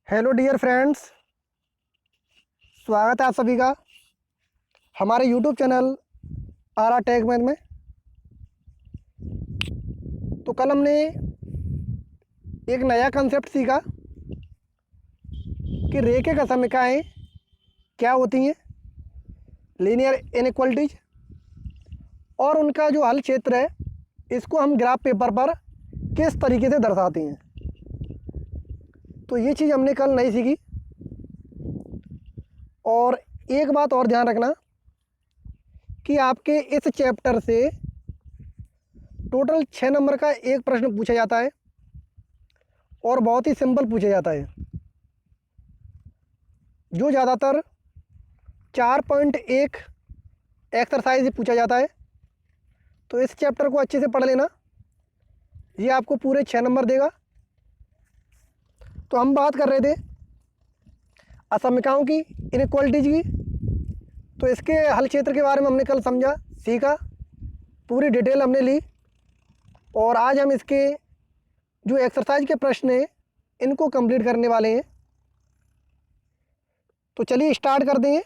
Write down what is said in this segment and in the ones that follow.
Hello dear friends, स्वागत है आप सभी का हमारे यूट्यूब चैनल आरा टेक मैन में। तो कल हमने एक नया कंसेप्ट सीखा कि रेखीय असमीकरणें क्या होती हैं, लीनियर इनइक्वालिटीज, और उनका जो हल क्षेत्र है इसको हम ग्राफ पेपर पर किस तरीके से दर्शाते हैं। तो ये चीज़ हमने कल नहीं सीखी। और एक बात और ध्यान रखना कि आपके इस चैप्टर से टोटल 6 नंबर का एक प्रश्न पूछा जाता है और बहुत ही सिंपल पूछा जाता है, जो ज़्यादातर 4.1 एक्सरसाइज पूछा जाता है। तो इस चैप्टर को अच्छे से पढ़ लेना, ये आपको पूरे 6 नंबर देगा। तो हम बात कर रहे थे असमीकरणों की, इनइक्वालिटीज की। तो इसके हल क्षेत्र के बारे में हमने कल समझा, सीखा, पूरी डिटेल हमने ली। और आज हम इसके जो एक्सरसाइज के प्रश्न हैं इनको कंप्लीट करने वाले हैं। तो चलिए स्टार्ट कर दें।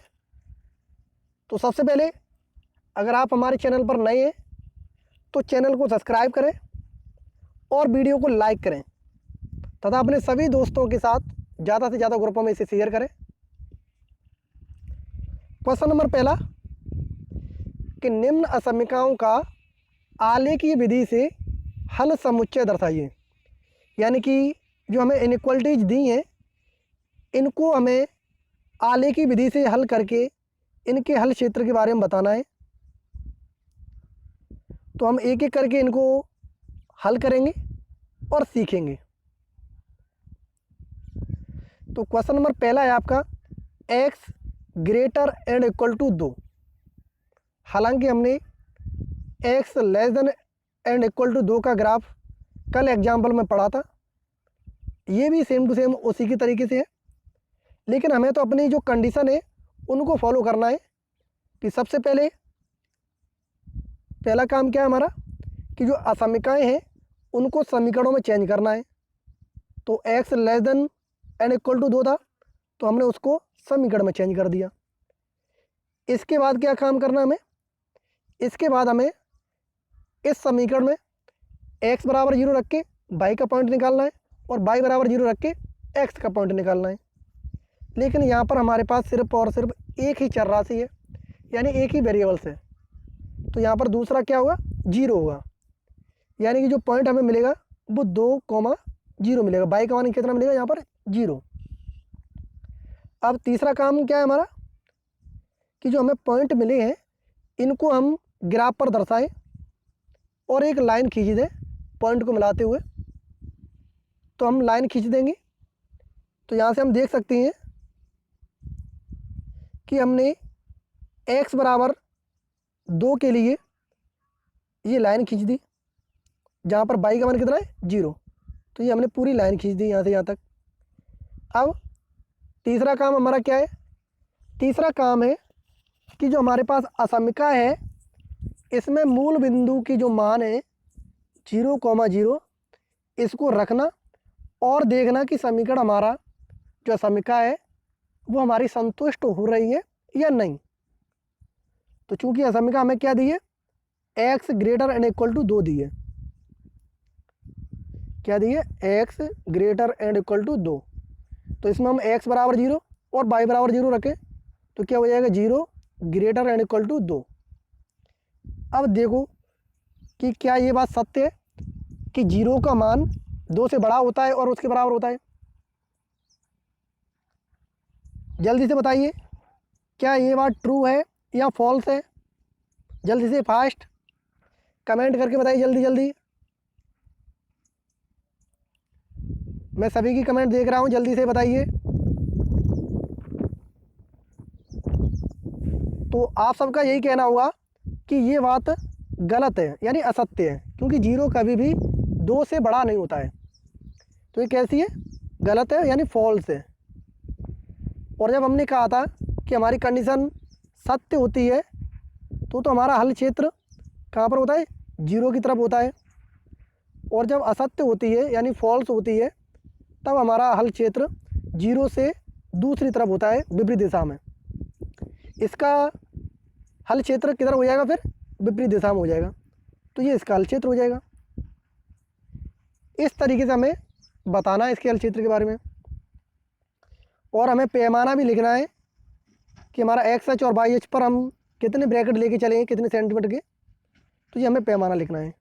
तो सबसे पहले अगर आप हमारे चैनल पर नए हैं तो चैनल को सब्सक्राइब करें और वीडियो को लाइक करें तथा अपने सभी दोस्तों के साथ ज़्यादा से ज़्यादा ग्रुपों में इसे शेयर करें। क्वेश्चन नंबर पहला कि निम्न असमीकरणों का आलेखीय विधि से हल समुच्चय दर्शाइए। यानी कि जो हमें इनइक्वालिटीज दी हैं इनको हमें आलेखीय विधि से हल करके इनके हल क्षेत्र के बारे में बताना है। तो हम एक एक करके इनको हल करेंगे और सीखेंगे। तो क्वेश्चन नंबर पहला है आपका x greater and equal to 2। हालांकि हमने x less than and equal to 2 का ग्राफ कल एग्जाम्पल में पढ़ा था, ये भी सेम टू सेम उसी की तरीके से है। लेकिन हमें तो अपनी जो कंडीशन है उनको फॉलो करना है कि सबसे पहला काम क्या है हमारा कि जो असमीकरण हैं उनको समीकरणों में चेंज करना है। तो x less than and equal to 2 था तो हमने उसको समीकरण में चेंज कर दिया। इसके बाद क्या काम करना हमें, इसके बाद हमें इस समीकरण में x बराबर 0 रख के y का पॉइंट निकालना है और y बराबर 0 रख के x का पॉइंट निकालना है। लेकिन यहाँ पर हमारे पास सिर्फ और सिर्फ एक ही चर राशि है, यानी एक ही वेरिएबल्स है। तो यहाँ पर दूसरा क्या होगा, 0 होगा। यानी कि जो पॉइंट हमें मिलेगा वो 2,0 मिलेगा। y का मान कितना मिलेगा यहाँ पर 0। अब तीसरा काम क्या है हमारा कि जो हमें पॉइंट मिले हैं इनको हम ग्राफ पर दर्शाएं और एक लाइन खींच दें पॉइंट को मिलाते हुए। तो हम लाइन खींच देंगे। तो यहाँ से हम देख सकते हैं कि हमने x बराबर 2 के लिए ये लाइन खींच दी, जहाँ पर y का मान कितना है 0। तो ये हमने पूरी लाइन खींच दी यहाँ से यहाँ तक। अब तीसरा काम हमारा क्या है, तीसरा काम है कि जो हमारे पास असमीकरण है इसमें मूल बिंदु की जो मान है 0,0 इसको रखना और देखना कि समीकरण हमारा जो समीकरण है वो हमारी संतुष्ट हो रही है या नहीं। तो चूंकि समीकरण हमें क्या दी है, x greater and equal to 2 दी है। क्या दी है, x greater and equal to 2। तो इसमें हम x बराबर 0 और y बराबर 0 रखें तो क्या हो जाएगा, 0 ग्रेटर एंड इक्वल टू 2। अब देखो कि क्या ये बात सत्य है कि 0 का मान 2 से बड़ा होता है और उसके बराबर होता है। जल्दी से बताइए क्या ये बात ट्रू है या फॉल्स है। जल्दी से फास्ट कमेंट करके बताइए, जल्दी जल्दी। मैं सभी की कमेंट देख रहा हूँ, जल्दी से बताइए। तो आप सबका यही कहना होगा कि ये बात गलत है, यानी असत्य है, क्योंकि 0 कभी भी 2 से बड़ा नहीं होता है। तो ये कैसी है, गलत है, यानी फॉल्स है। और जब हमने कहा था कि हमारी कंडीशन सत्य होती है तो हमारा हल क्षेत्र कहाँ पर होता है, 0 की तरफ होता है। और जब असत्य होती है यानी फॉल्स होती है तब हमारा हल क्षेत्र जीरो से दूसरी तरफ होता है विपरीत दिशा में। इसका हल क्षेत्र किधर हो जाएगा, फिर विपरीत दिशा में हो जाएगा, तो ये इसका हल क्षेत्र हो जाएगा। इस तरीके से हमें बताना है इसके हल क्षेत्र के बारे में। और हमें पैमाना भी लिखना है कि हमारा एक्स एच और वाई एच पर हम कितने ब्रैकेट लेके चलेंगे, कितने सेंटीमीटर के, तो ये हमें पैमाना लिखना है।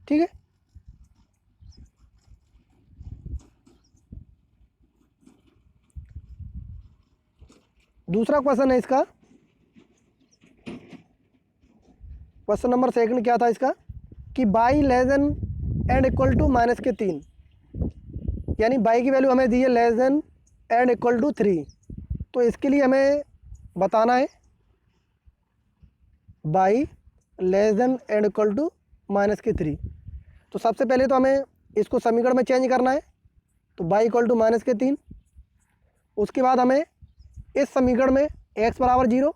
ठीक है। दूसरा क्वेश्चन है इसका, क्वेश्चन नंबर सेकंड क्या था इसका, कि Y less than and equal to minus के 3, यानी बाई की वैल्यू हमें दी है less than and equal to 3। तो इसके लिए हमें बताना है Y less than and equal to minus के 3। तो सबसे पहले तो हमें इसको समीकरण में चेंज करना है, तो बाई इक्वल टू माइनस के 3। उसके बाद हमें इस समीकरण में x बराबर 0,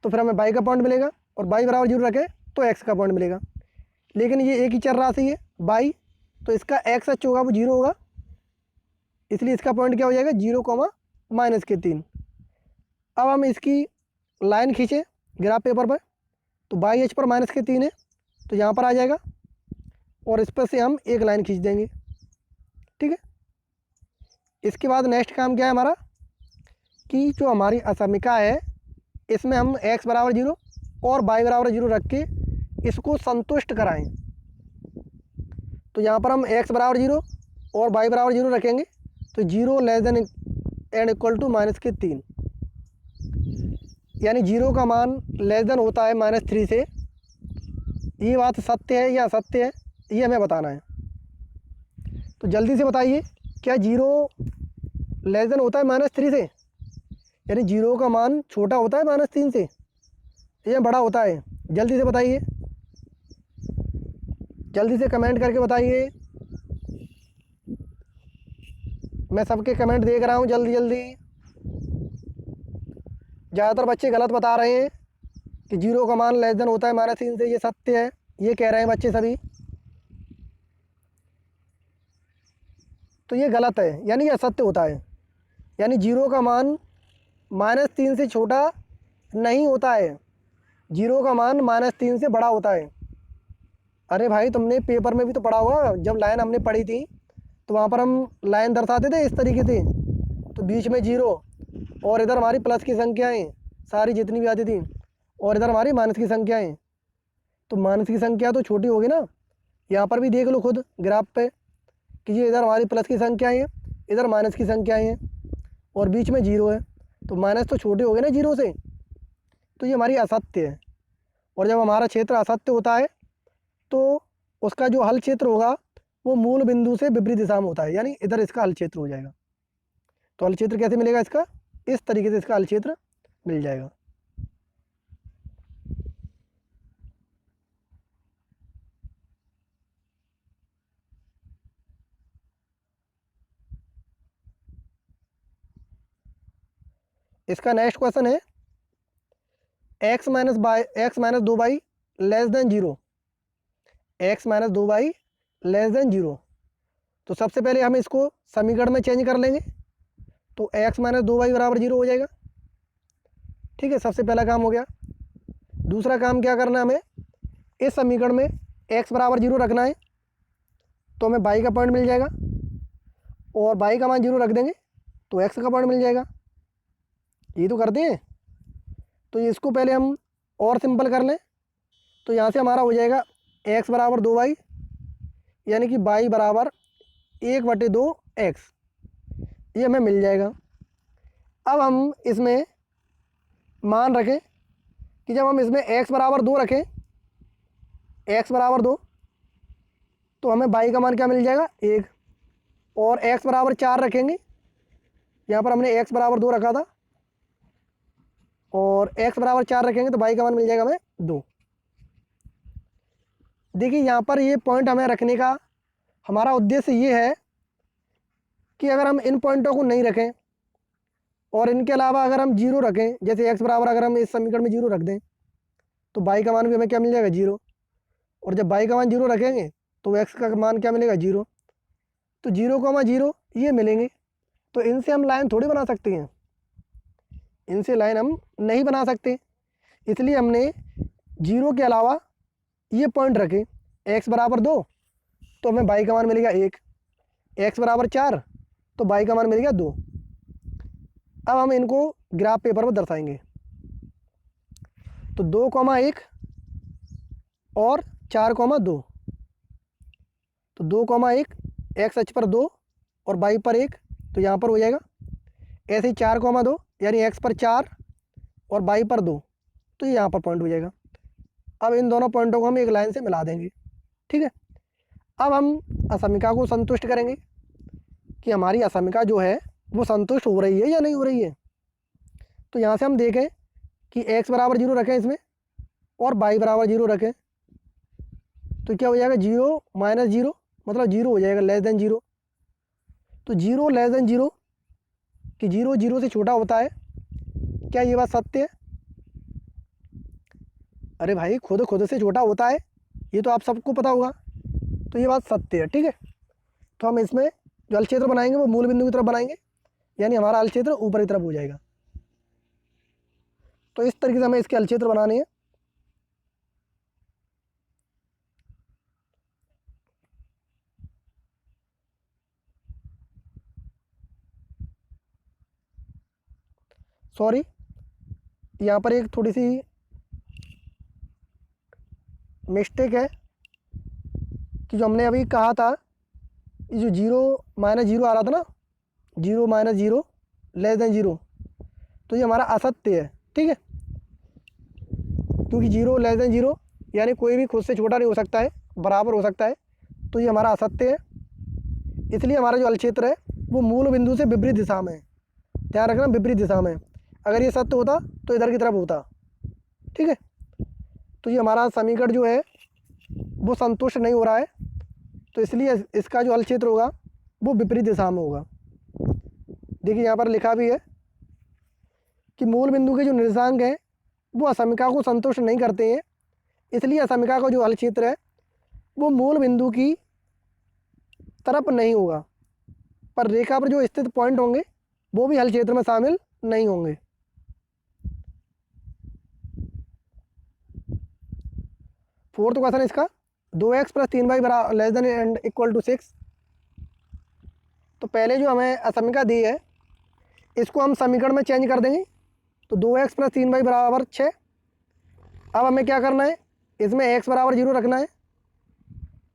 तो फिर हमें बाई का पॉइंट मिलेगा, और बाई बराबर 0 रखें तो x का पॉइंट मिलेगा। लेकिन ये एक ही चर राशि है बाई, तो इसका एक्स एच होगा वो 0 होगा, इसलिए इसका पॉइंट क्या हो जाएगा 0, माइनस के 3। अब हम इसकी लाइन खींचें ग्राफ पेपर पर, तो बाई एच पर माइनस के 3 है, तो यहाँ पर आ जाएगा, और इस पर से हम एक लाइन खींच देंगे। ठीक है। इसके बाद नेक्स्ट काम क्या है हमारा, कि जो हमारी असमिका है इसमें हम x बराबर 0 और y बराबर 0 रख के इसको संतुष्ट कराएं। तो यहाँ पर हम x बराबर 0 और y बराबर 0 रखेंगे, तो 0 less than and equal to minus के 3, यानी 0 का मान लेस देन होता है -3 से। ये बात सत्य है या असत्य है, ये हमें बताना है। तो जल्दी से बताइए, क्या 0 लेस देन होता है -3 से, यानी 0 का मान छोटा होता है -3 से या बड़ा होता है? जल्दी से बताइए, जल्दी से कमेंट करके बताइए। मैं सबके कमेंट देख रहा हूँ, जल्दी जल्दी। ज़्यादातर बच्चे गलत बता रहे हैं कि 0 का मान लेस देन होता है -3 से, ये सत्य है, ये कह रहे हैं बच्चे सभी, तो ये गलत है, यानी ये असत्य होता है। यानी 0 का मान -3 से छोटा नहीं होता है, 0 का मान -3 से बड़ा होता है। अरे भाई, तुमने पेपर में भी तो पढ़ा होगा, जब लाइन हमने पढ़ी थी तो वहाँ पर हम लाइन दर्शाते थे इस तरीके से, तो बीच में 0 और इधर हमारी प्लस की संख्याएँ सारी जितनी भी आती थी, और इधर हमारी माइनस की संख्याएँ। तो माइनस की संख्या तो छोटी होगी ना, यहाँ पर भी देख लो खुद ग्राफ पे कि ये इधर हमारी प्लस की संख्याएँ हैं, इधर माइनस की संख्याएँ हैं, और बीच में 0 है, तो माइनस तो छोटे हो गए ना 0 से, तो ये हमारी असत्य है। और जब हमारा क्षेत्र असत्य होता है तो उसका जो हल क्षेत्र होगा वो मूल बिंदु से विपरीत दिशा में होता है, यानी इधर इसका हल क्षेत्र हो जाएगा। तो हल क्षेत्र कैसे मिलेगा इसका, इस तरीके से इसका हल क्षेत्र मिल जाएगा। इसका नेक्स्ट क्वेश्चन है x minus 2y less then 0, x minus 2y less then 0। तो सबसे पहले हम इसको समीकरण में चेंज कर लेंगे, तो x माइनस 2y बराबर 0 हो जाएगा। ठीक है, सबसे पहला काम हो गया। दूसरा काम क्या करना है, हमें इस समीकरण में x बराबर 0 रखना है, तो हमें y का पॉइंट मिल जाएगा, और y का मान 0 रख देंगे तो x का पॉइंट मिल जाएगा। ये तो करते हैं, तो इसको पहले हम और सिंपल कर लें, तो यहाँ से हमारा हो जाएगा x बराबर 2y, यानी कि y बराबर 1/2x, ये हमें मिल जाएगा। अब हम इसमें मान रखें कि जब हम इसमें x बराबर 2 रखें, x बराबर 2, तो हमें y का मान क्या मिल जाएगा 1, और x बराबर 4 रखेंगे, यहाँ पर हमने x बराबर 2 रखा था, और x बराबर 4 रखेंगे तो y का मान मिल जाएगा हमें 2। देखिए, यहाँ पर ये पॉइंट हमें रखने का हमारा उद्देश्य ये है कि अगर हम इन पॉइंटों को नहीं रखें और इनके अलावा अगर हम 0 रखें, जैसे x बराबर अगर हम इस समीकरण में 0 रख दें, तो y का मान भी हमें क्या मिल जाएगा 0, और जब y का मान 0 रखेंगे तो x का मान क्या मिलेगा 0, तो 0,0 ये मिलेंगे। तो इनसे हम लाइन थोड़ी बना सकते हैं, इनसे लाइन हम नहीं बना सकते, इसलिए हमने 0 के अलावा ये पॉइंट रखे। x बराबर 2 तो हमें y का मान मिलेगा 1, x बराबर 4 तो y का मान मिलेगा 2। अब हम इनको ग्राफ पेपर पर दर्शाएंगे। तो 2,1 और 4,2, तो 2,1 x अक्ष पर 2 और y पर 1, तो यहाँ पर हो जाएगा। ऐसे ही 4,2 यानी x पर 4 और y पर 2, तो ये यहाँ पर पॉइंट हो जाएगा। अब इन दोनों पॉइंटों को हम एक लाइन से मिला देंगे, ठीक है। अब हम असमिका को संतुष्ट करेंगे कि हमारी असमिका जो है वो संतुष्ट हो रही है या नहीं हो रही है। तो यहाँ से हम देखें कि x बराबर 0 रखें इसमें और y बराबर 0 रखें, तो क्या हो जाएगा 0 माइनस 0 मतलब 0 हो जाएगा, लेस देन 0। तो 0 लेस देन 0 कि 0 0 से छोटा होता है, क्या ये बात सत्य है? अरे भाई खुद से छोटा होता है, ये तो आप सबको पता होगा, तो ये बात सत्य है, ठीक है। तो हम इसमें जो हल क्षेत्र बनाएंगे वो मूल बिंदु की तरफ बनाएंगे, यानी हमारा हल क्षेत्र ऊपर की तरफ हो जाएगा। तो इस तरीके से हमें इसके हल क्षेत्र बनाने हैं। सॉरी, यहाँ पर एक थोड़ी सी मिस्टेक है कि जो हमने अभी कहा था, ये जो 0 माइनस 0 आ रहा था ना, 0 माइनस 0 लेस देन 0, तो ये हमारा असत्य है, ठीक है। क्योंकि 0 लेस देन 0 यानी कोई भी खुद से छोटा नहीं हो सकता है, बराबर हो सकता है, तो ये हमारा असत्य है। इसलिए हमारा जो हल क्षेत्र है वो मूल बिंदु से विपरीत दिशा में है, ध्यान रखना, विपरीत दिशा में। अगर ये सत्य होता तो इधर की तरफ होता, ठीक है। तो ये हमारा समीकरण जो है वो संतुष्ट नहीं हो रहा है, तो इसलिए इसका जो हल क्षेत्र होगा वो विपरीत दिशा में होगा। देखिए यहाँ पर लिखा भी है कि मूल बिंदु के जो निर्देशांक हैं वो असमिका को संतुष्ट नहीं करते हैं, इसलिए असमिका का जो हल क्षेत्र है वो मूल बिंदु की तरफ नहीं होगा, पर रेखा पर जो स्थित पॉइंट होंगे वो भी हल क्षेत्र में शामिल नहीं होंगे। फोर्थ क्वेश्चन इसका, 2x प्लस 3y बराबर less than and equal to 6। तो पहले जो हमें असमिका दी है इसको हम समीकरण में चेंज कर देंगे। तो 2x प्लस 3y बराबर 6। अब हमें क्या करना है, इसमें x बराबर 0 रखना है,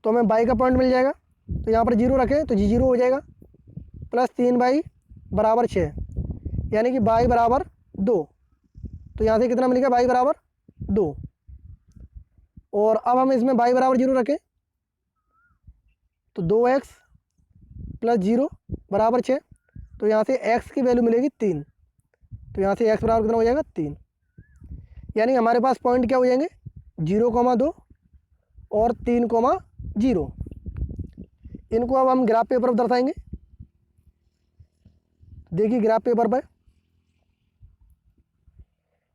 तो हमें y का पॉइंट मिल जाएगा। तो यहाँ पर 0 रखें तो 0 हो जाएगा, प्लस 3y बराबर 6 यानी कि y बराबर 2। तो यहाँ से कितना मिलेगा, y बराबर 2। और अब हम इसमें y बराबर 0 रखें तो 2x प्लस 0 बराबर 6, तो यहाँ से x की वैल्यू मिलेगी 3। तो यहाँ से x बराबर कितना हो जाएगा, 3। यानी हमारे पास पॉइंट क्या हो जाएंगे, 0,2 और 3,0। इनको अब हम ग्राफ पेपर पर दर्शाएंगे। देखिए ग्राफ पेपर पर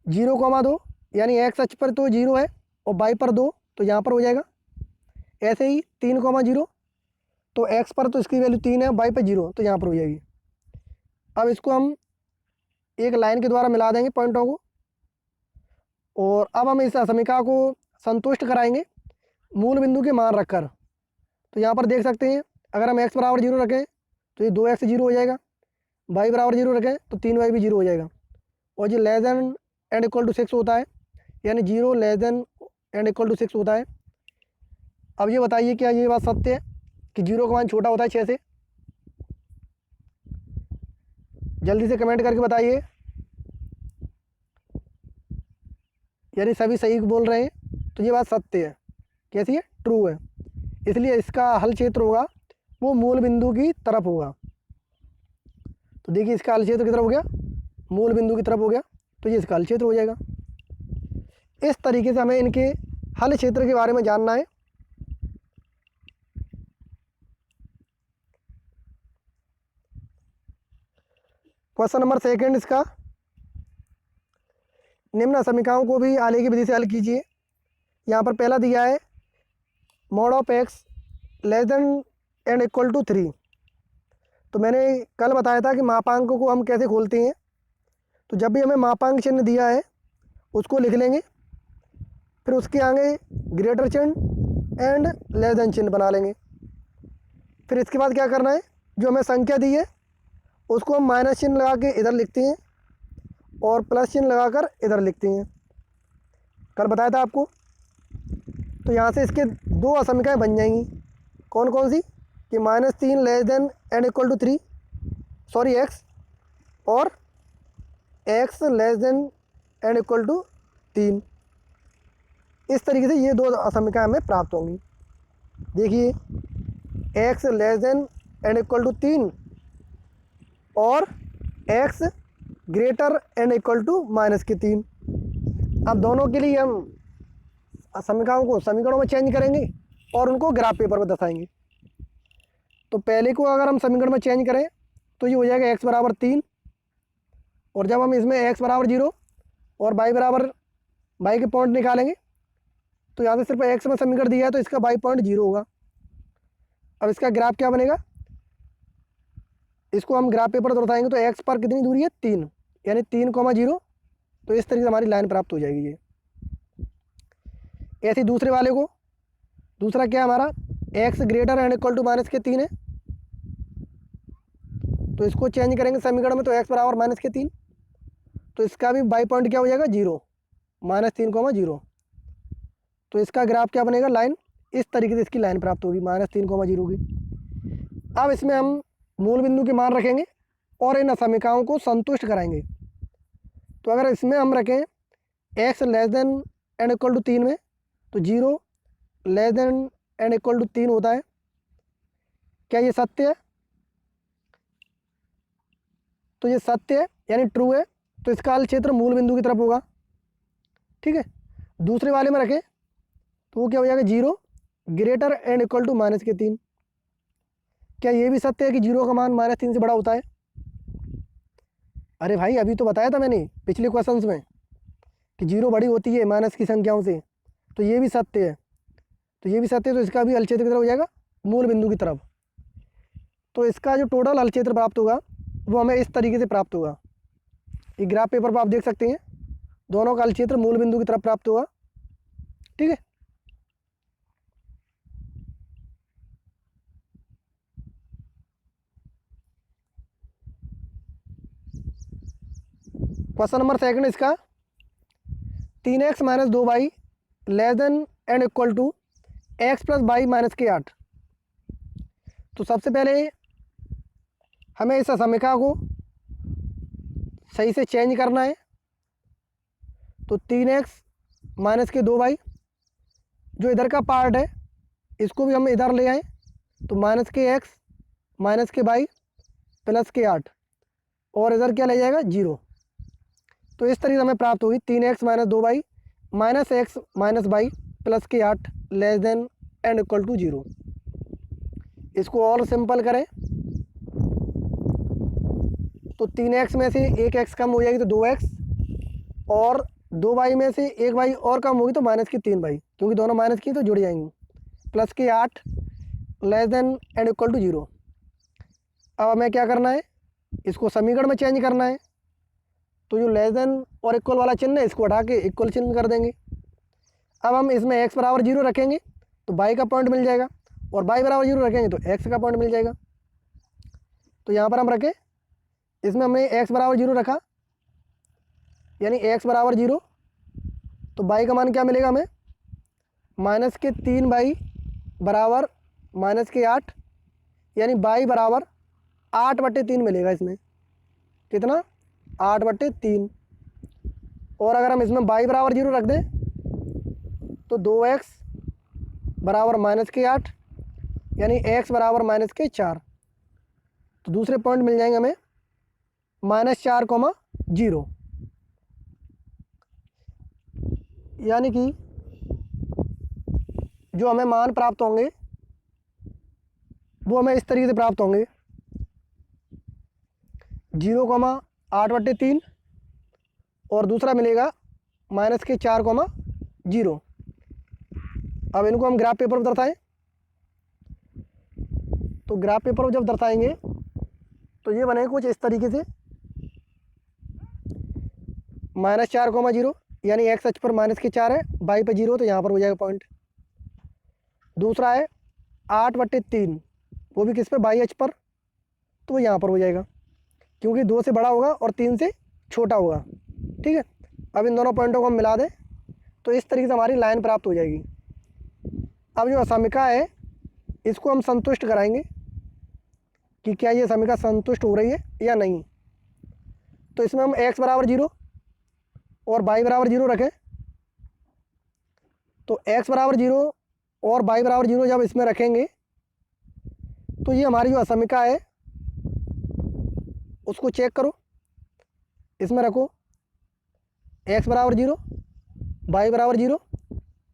0,2 यानी x अक्ष पर तो 0 है और y पर 2, तो यहाँ पर हो जाएगा। ऐसे ही 3,0 तो x पर तो इसकी वैल्यू 3 है, y पर 0, तो यहाँ पर हो जाएगी। अब इसको हम एक लाइन के द्वारा मिला देंगे पॉइंटों को, और अब हम इस असमिका को संतुष्ट कराएंगे मूल बिंदु के मान रखकर। तो यहाँ पर देख सकते हैं, अगर हम x बराबर 0 रखें तो ये 2x 0 हो जाएगा, y बराबर 0 रखें तो 3y भी 0 हो जाएगा, और ये less than and equal to 6 होता है, यानी 0 less than and equal to 6 होता है। अब ये बताइए क्या ये बात सत्य है कि 0 का मान छोटा होता है 6 से? जल्दी से कमेंट करके बताइए। यानी सभी सही बोल रहे हैं, तो ये बात सत्य है। कैसी है, ट्रू है। इसलिए इसका हल क्षेत्र होगा वो मूल बिंदु की तरफ होगा। तो देखिए इसका हल क्षेत्र की तरफ हो गया, मूल बिंदु की तरफ हो गया, तो ये इसका हल क्षेत्र हो जाएगा। इस तरीके से हमें इनके हल क्षेत्र के बारे में जानना है। क्वेश्चन नंबर 2 इसका, निम्न समीकरणों को भी आलेखी विधि से हल कीजिए। यहाँ पर पहला दिया है mod of x less than and equal to 3, तो मैंने कल बताया था कि मापांक को हम कैसे खोलते हैं। तो जब भी हमें मापांक चिन्ह दिया है उसको लिख लेंगे, फिर उसके आगे ग्रेटर चिन्ह एंड लेस देन चिन्ह बना लेंगे। फिर इसके बाद क्या करना है, जो हमें संख्या दी है उसको हम माइनस चिन्ह लगा के इधर लिखते हैं और प्लस चिन्ह लगाकर इधर लिखते हैं। कल बताया था आपको। तो यहाँ से इसके दो असमीकाएँ बन जाएंगी। कौन कौन सी, कि -3 less than and equal to 3, sorry X, और X less than and equal to 3। इस तरीके से ये दो असमीकाएँ हमें प्राप्त होंगी। देखिए, X less than and equal to 3 और X greater and equal to -3। अब दोनों के लिए हम समीकरणों को समीकरणों में चेंज करेंगे और उनको ग्राफ पेपर पर दर्शाएंगे। तो पहले को अगर हम समीकरण में चेंज करें तो ये हो जाएगा x बराबर 3, और जब हम इसमें x बराबर 0 और y के पॉइंट निकालेंगे तो यहाँ से सिर्फ x में समीकरण दिया है तो इसका y पॉइंट 0 होगा। अब इसका ग्राफ क्या बनेगा, इसको हम ग्राफ पेपर पर दर्शाएंगे। तो x पर कितनी दूरी है, 3, यानी 3,0। तो इस तरीके से हमारी लाइन प्राप्त हो जाएगी। ये ऐसे दूसरे वाले को, दूसरा क्या हमारा x greater and equal to -3 है, तो इसको चेंज करेंगे समीकरण में। तो x बराबर -3, तो इसका भी y पॉइंट क्या हो जाएगा, 0, -3,0। तो इसका ग्राफ क्या बनेगा, लाइन इस तरीके से इसकी लाइन प्राप्त होगी -3,0 की। अब इसमें हम मूल बिंदु के मान रखेंगे और इन असमीकाओं को संतुष्ट कराएंगे। तो अगर इसमें हम रखें x less than and equal to 3 में, तो 0 less than and equal to 3 होता है। क्या ये सत्य है, तो ये सत्य है यानी ट्रू है। तो इसका हल क्षेत्र मूल बिंदु की तरफ होगा। ठीक है, दूसरे वाले में रखें तो वो क्या हो जाएगा, 0 ग्रेटर एंड इक्वल टू -3। क्या ये भी सत्य है कि 0 का मान -3 से बड़ा होता है। अरे भाई, अभी तो बताया था मैंने पिछले क्वेश्चंस में कि 0 बड़ी होती है माइनस की संख्याओं से। तो ये भी सत्य है, तो ये भी सत्य है। तो इसका भी हल क्षेत्र की तरफ हो जाएगा, मूल बिंदु की तरफ। तो इसका जो टोटल हल क्षेत्र प्राप्त होगा वो हमें इस तरीके से प्राप्त होगा। ये ग्राफ पेपर पर आप देख सकते हैं, दोनों का हल क्षेत्र मूल बिंदु की तरफ प्राप्त होगा। ठीक है, क्वेश्चन नंबर सेकंड इसका, 3x - 2y less than and equal to x + y - 8। तो सबसे पहले हमें इस समीकरण को सही से चेंज करना है। तो 3x - 2y, जो इधर का पार्ट है इसको भी हम इधर ले आए, तो -x -y +8, और इधर क्या ले जाएगा, 0। तो इस तरीके से हमें प्राप्त होगी 3x - 2y -x -y +8 less than and equal to 0। इसको और सिंपल करें तो 3x में से एक x कम हो जाएगी तो 2x, और 2y में से एक y और कम होगी तो -3y, क्योंकि दोनों माइनस की तो जुड़ जाएंगी, +8 less than and equal to 0। अब हमें क्या करना है, इसको समीकरण में चेंज करना है। तो जो लेस देन और इक्वल वाला चिन्ह है इसको हटा के इक्वल चिन्ह कर देंगे। अब हम इसमें x बराबर 0 रखेंगे तो y का पॉइंट मिल जाएगा, और y बराबर 0 रखेंगे तो x का पॉइंट मिल जाएगा। तो यहाँ पर हम रखें, इसमें हमने x बराबर 0 रखा, यानी x बराबर 0, तो y का मान क्या मिलेगा हमें, -3y बराबर -8, यानी y बराबर 8/3 मिलेगा। इसमें कितना, 8/3। और अगर हम इसमें y बराबर 0 रख दें तो 2x बराबर -8, यानी x बराबर -4। तो दूसरे पॉइंट मिल जाएंगे हमें -4, 0, यानी कि जो हमें मान प्राप्त होंगे वो हमें इस तरीके से प्राप्त होंगे, 0, 8/3, और दूसरा मिलेगा -4, 0। अब इनको हम ग्राफ पेपर पर दर्शाएं। तो ग्राफ पेपर पर जब दर्शाएंगे तो ये बनेगा कुछ इस तरीके से, -4, 0, यानी एक्स अक्ष पर -4 है, वाई पे 0, तो यहाँ पर हो जाएगा पॉइंट। दूसरा है 8/3, वो भी किस पे, वाई अक्ष पर, तो यहाँ पर हो जाएगा, क्योंकि 2 से बड़ा होगा और 3 से छोटा होगा। ठीक है, अब इन दोनों पॉइंटों को हम मिला दें तो इस तरीके से हमारी लाइन प्राप्त हो जाएगी। अब जो असमिका है इसको हम संतुष्ट कराएंगे कि क्या ये असमिका संतुष्ट हो रही है या नहीं। तो इसमें हम x = 0 और y = 0 रखें। तो x = 0 और y = 0 जब इसमें रखेंगे तो ये हमारी जो असमिका है उसको चेक करो। इसमें रखो x = 0, y = 0,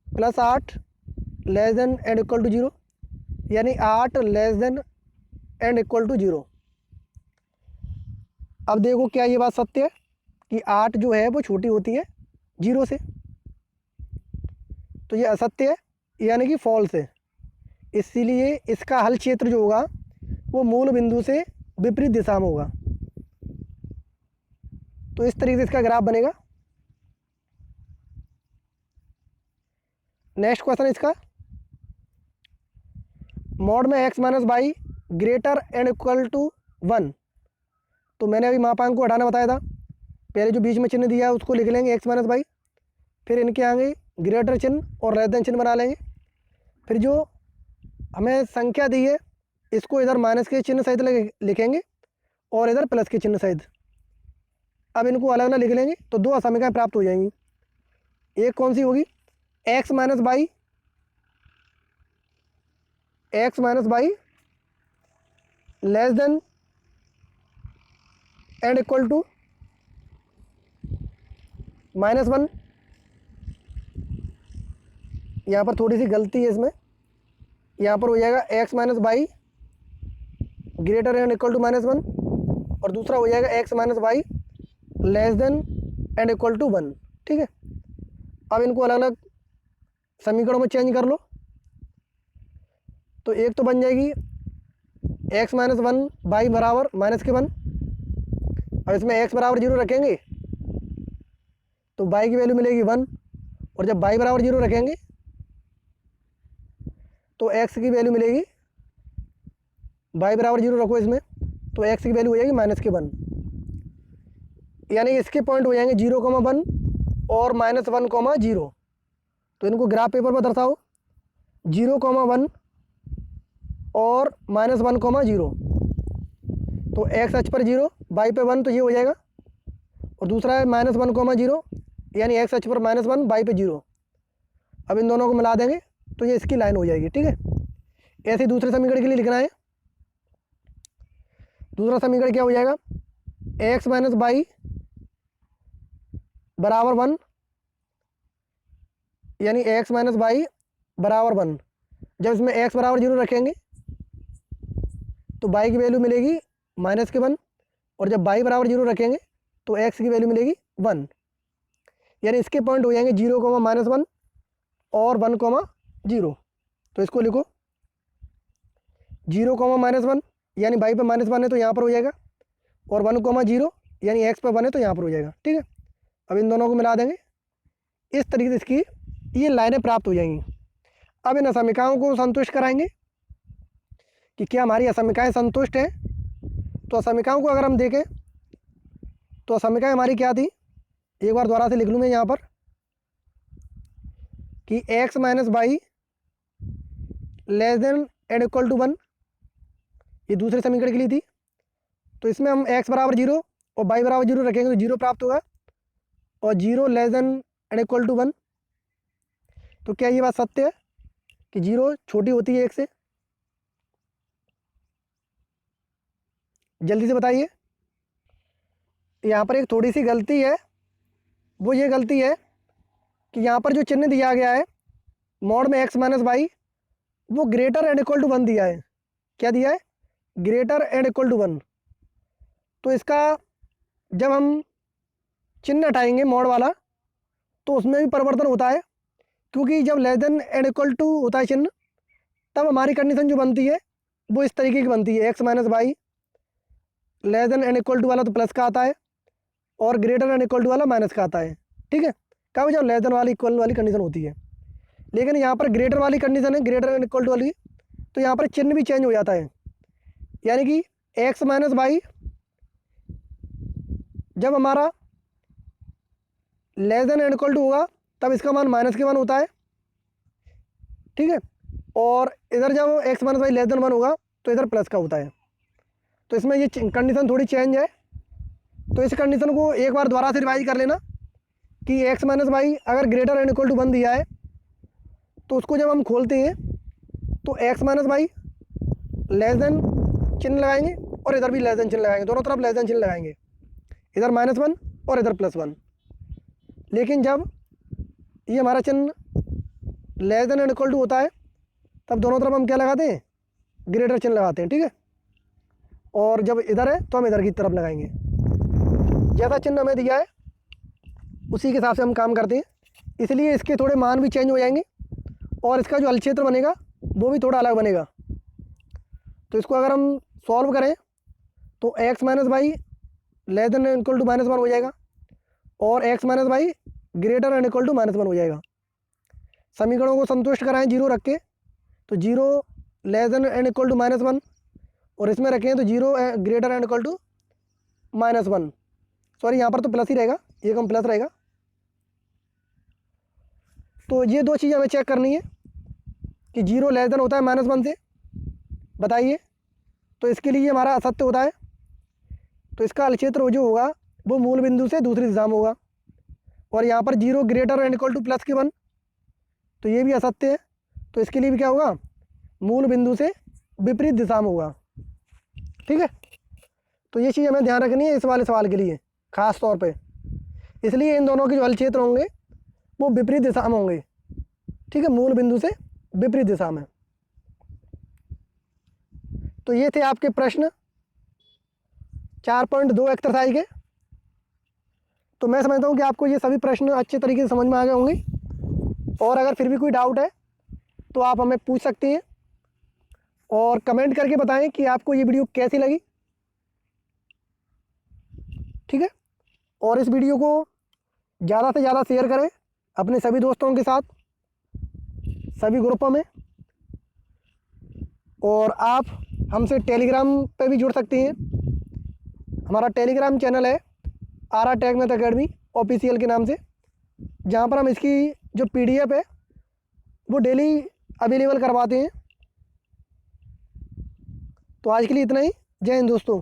+8 < ≤ 0, यानी 8 < ≤ 0। अब देखो क्या ये बात सत्य है कि 8 जो है वो छोटी होती है 0 से, तो ये असत्य है, यानी कि फॉल्स है। इसीलिए इसका हल क्षेत्र जो होगा वो मूल बिंदु से विपरीत दिशा में होगा। तो इस तरीके से इसका ग्राफ बनेगा। नेक्स्ट क्वेश्चन इसका, मॉड में x - y > 1। तो मैंने अभी मापांक को हटाना बताया था। पहले जो बीच में चिन्ह दिया है उसको लिख लेंगे x - y, फिर इनके आगे ग्रेटर चिन्ह और लेस देन चिन्ह बना लेंगे। फिर जो हमें संख्या दी है इसको इधर माइनस के चिन्ह सहित लिखेंगे और इधर प्लस के चिन्ह सहित। अब इनको अलग अलग लिख लेंगे तो 2 असमिकाएँ प्राप्त हो जाएंगी। एक कौन सी होगी, x - y less than and equal to -1। यहाँ पर थोड़ी सी गलती है इसमें, यहाँ पर हो जाएगा x - y greater and equal to -1, और दूसरा हो जाएगा x - y less than and equal to 1। ठीक है, अब इनको अलग अलग समीकरणों में चेंज कर लो। तो एक तो बन जाएगी x - 1 y बराबर -1। अब इसमें x = 0 रखेंगे तो y की वैल्यू मिलेगी 1, और जब y = 0 रखेंगे तो x की वैल्यू मिलेगी, y = 0 रखो इसमें तो x की वैल्यू हो जाएगी -1, यानी इसके पॉइंट हो जाएंगे 0,1 और -1,0। तो इनको ग्राफ पेपर पर दर्शाओ, 0,1 और -1,0। तो x अक्ष पर 0, y पे 1, तो ये हो जाएगा, और दूसरा है -1,0, यानी x अक्ष पर -1, y पे 0। अब इन दोनों को मिला देंगे तो ये इसकी लाइन हो जाएगी। ठीक है, ऐसे ही दूसरे समीकरण के लिए लिखना है। दूसरा समीकरण क्या हो जाएगा, x - y बराबर 1, यानी x - y बराबर 1। जब इसमें x = 0 रखेंगे तो y की वैल्यू मिलेगी -1, और जब y = 0 रखेंगे तो x की वैल्यू मिलेगी 1, यानी इसके पॉइंट हो जाएंगे 0, -1 और 1,0। तो इसको लिखो 0, -1, यानी y पे -1 है तो यहाँ पर हो जाएगा, और 1,0 यानी x पे 1 है तो यहाँ पर हो जाएगा। ठीक है, अब इन दोनों को मिला देंगे, इस तरीके से इसकी ये लाइनें प्राप्त हो जाएंगी। अब इन असमिकाओं को संतुष्ट कराएंगे कि क्या हमारी असमिकाएँ संतुष्ट हैं। तो असमिकाओं को अगर हम देखें तो असमिकाएँ हमारी क्या थी, एक बार दोबारा से लिख लूँ मैं यहाँ पर कि x - y less than and equal to 1, ये दूसरे समीकरण के लिए थी। तो इसमें हम x = 0 और y = 0 रखेंगे तो 0 प्राप्त होगा, और 0 less than and equal to 1। तो क्या ये बात सत्य है कि 0 छोटी होती है 1 से? जल्दी से बताइए। यहाँ पर एक थोड़ी सी गलती है, वो ये गलती है कि यहाँ पर जो चिन्ह दिया गया है मॉड में x - y, वो ग्रेटर एंड इक्वल टू 1 दिया है। क्या दिया है? Greater and equal to 1। तो इसका जब हम चिन्ह हटाएंगे मॉड वाला तो उसमें भी परिवर्तन होता है, क्योंकि जब less than and equal to होता है चिन्ह तब हमारी कंडीशन जो बनती है वो इस तरीके की बनती है, x - y less than and equal to वाला तो प्लस का आता है और ग्रेटर एन इक्वल टू वाला माइनस का आता है। ठीक है, कब जब लेस देन वाली इक्वल वाली कंडीशन होती है। लेकिन यहाँ पर ग्रेटर वाली कंडीशन है, ग्रेटर एन इक्वल टू वाली, तो यहाँ पर चिन्ह भी चेंज हो जाता है। यानी कि एक्स माइनस वाई जब हमारा less than and equal to होगा तब इसका मान माइनस के वन होता है। ठीक है, और इधर जब x minus y less than one होगा तो इधर प्लस का होता है। तो इसमें ये कंडीशन थोड़ी चेंज है। तो इस कंडीशन को एक बार दोबारा से रिवाइज कर लेना कि एक्स माइनस वाई अगर greater and equal to one दिया है तो उसको जब हम खोलते हैं तो x minus y less than चिन्ह लगाएंगे और इधर भी लेस देन चिन्ह लगाएंगे, दोनों तरफ लेस देन चिन्ह लगाएंगे, इधर माइनस वन और इधर प्लस वन। लेकिन जब ये हमारा चिन्ह less than and equal to होता है तब दोनों तरफ हम क्या लगाते हैं, ग्रेटर चिन्ह लगाते हैं। ठीक है, और जब इधर है तो हम इधर की तरफ लगाएंगे। जैसा चिन्ह हमें दिया है उसी के हिसाब से हम काम करते हैं, इसलिए इसके थोड़े मान भी चेंज हो जाएंगे और इसका जो हल क्षेत्र बनेगा वो भी थोड़ा अलग बनेगा। तो इसको अगर हम सॉल्व करें तो x minus y less than and equal to minus one हो जाएगा और x minus y greater and equal to minus one हो जाएगा। समीकरणों को संतुष्ट कराएं जीरो रख के, तो zero less than and equal to minus one और इसमें रखें तो zero greater and equal to minus one. Sorry, यहाँ पर तो प्लस ही रहेगा, ये कम प्लस रहेगा। तो ये दो चीज़ें हमें चेक करनी है कि जीरो लेस देन होता है माइनस वन से, बताइए। तो इसके लिए हमारा असत्य होता है, तो इसका हल क्षेत्र जो होगा वो मूल बिंदु से दूसरी दिशा में होगा। और यहाँ पर zero greater and equal to plus के वन, तो ये भी असत्य है, तो इसके लिए भी क्या होगा, मूल बिंदु से विपरीत दिशा में होगा। ठीक है, तो ये चीज़ हमें ध्यान रखनी है इस वाले सवाल के लिए खास तौर पे, इसलिए इन दोनों के जो हल क्षेत्र होंगे वो विपरीत दिशा में होंगे। ठीक है, मूल बिंदु से विपरीत दिशा में। तो ये थे आपके प्रश्न 4.2 एक्सरसाइज के। तो मैं समझता हूँ कि आपको ये सभी प्रश्न अच्छे तरीके से समझ में आ गए होंगे, और अगर फिर भी कोई डाउट है तो आप हमें पूछ सकते हैं और कमेंट करके बताएं कि आपको ये वीडियो कैसी लगी। ठीक है, और इस वीडियो को ज़्यादा से ज़्यादा शेयर करें अपने सभी दोस्तों के साथ, सभी ग्रुपों में। और आप हमसे टेलीग्राम पे भी जुड़ सकते हैं। हमारा टेलीग्राम चैनल है आरा टेक मैथ अकेडमी ऑफिशियल के नाम से, जहाँ पर हम इसकी जो PDF है वो डेली अवेलेबल करवाते हैं। तो आज के लिए इतना ही। जय हिंद दोस्तों।